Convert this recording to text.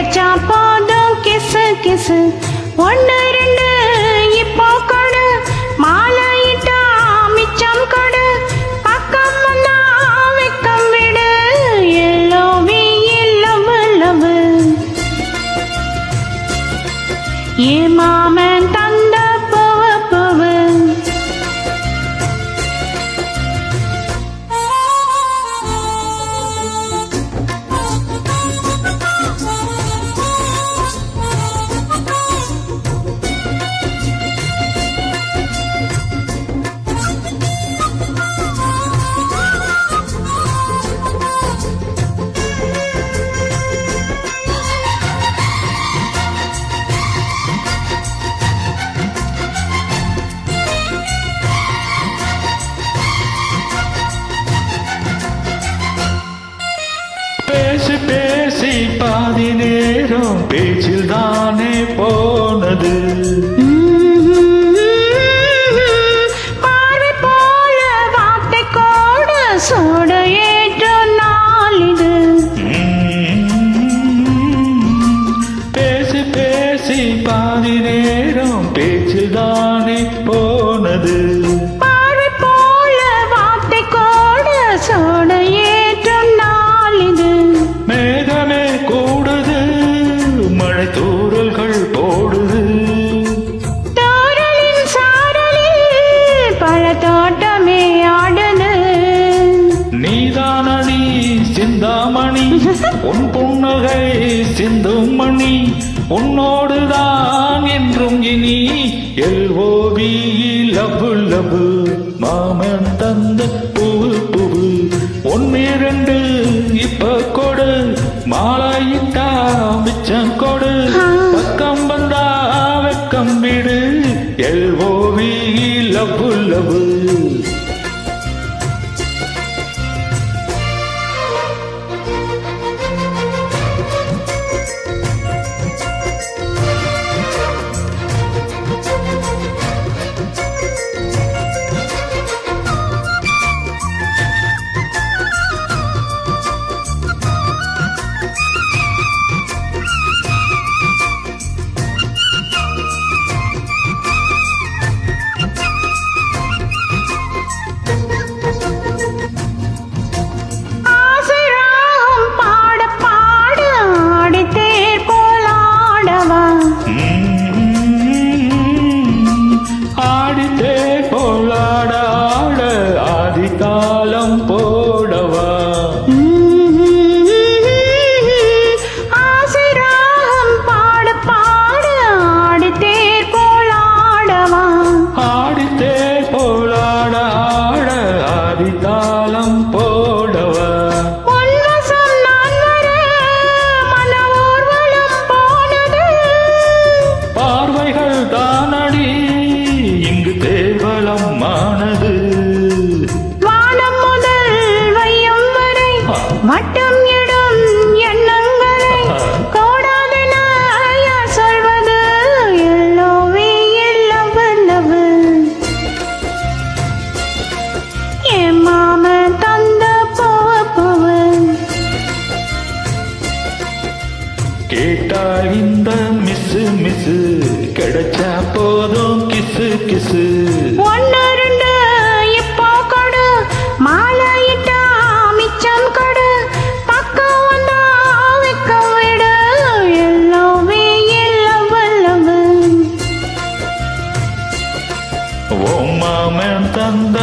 கிடைச்சா போதும் கிசு கிசு ஒன்று ரெண்டு இப்போ கொடு மாலையிட்டா மிச்சம் கொடு பக்கம் வந்தா வெக்கம் விடு எல்லோவி லவ் லவ் ஏ மாமன் தந்த பூவு பூவு பேசி பேசி பாதி நேரம் பேச்சில் தானே போனது பார்வை போல வார்த்தை கோடு சோட ஏற்ற நாளிது பேசி பேசி பாதி நேரம் பேச்சில் தானே போனது பார்வை போல வார்த்தை கோடு சோட ஏற்ற நாளிது மேகமே கூடுது மழை தூறல்கள் போடுது தோரலின் சாரலில் பல தோட்டமே ஆடுது நீதானடி சிந்தாமணி உன் புன்னகை சிந்தும் மணி உன்னோடுதான் என்றும் இனி எல்ஓவி லவ் லவ் மாமன் தந்த பூவு பூவு ஒன்னிரண்டு இப்ப கொடு மாலையிட்டா மிச்சம் கொடு பக்கம் வந்தா வெக்கம் விடு எல்ஓவி லவ் லவ் ஆசராகம் பாட பாட ஆடித்தேர் போலாடவா ஆடித்தே போலாட ஆட ஆதி காலம் போடவா ஆசராகம் பாட பாட ஆடித்தேர் போலாடவா ஆடித்தே போலாட ஆட ஆதி காலம் போடவா உன்வசம் நான் வர மன ஊர்வலம் போனது பார்வைகள் தானடி இங்கு தேவலம் ஆனது வானம் முதல் வையம் வரை மட்டம் இடும் எண்ணங்களை கோடாதென யார் சொல்வது எல்லோவே லவ் லவ் என் மாமன் தந்த பூவு பூவு கேட்டால் இந்த மிஸ்ஸு மிஸ்ஸு கிடைச்சா போதும் கிசு கிசு ஒன்று ரெண்டு இப்போ கொடு மாலையிட்டா மிச்சம் கொடு பக்கம் வந்தா வெக்கம் விடு எல்லோவே லவ் லவ் ஓ மாமன் தந்த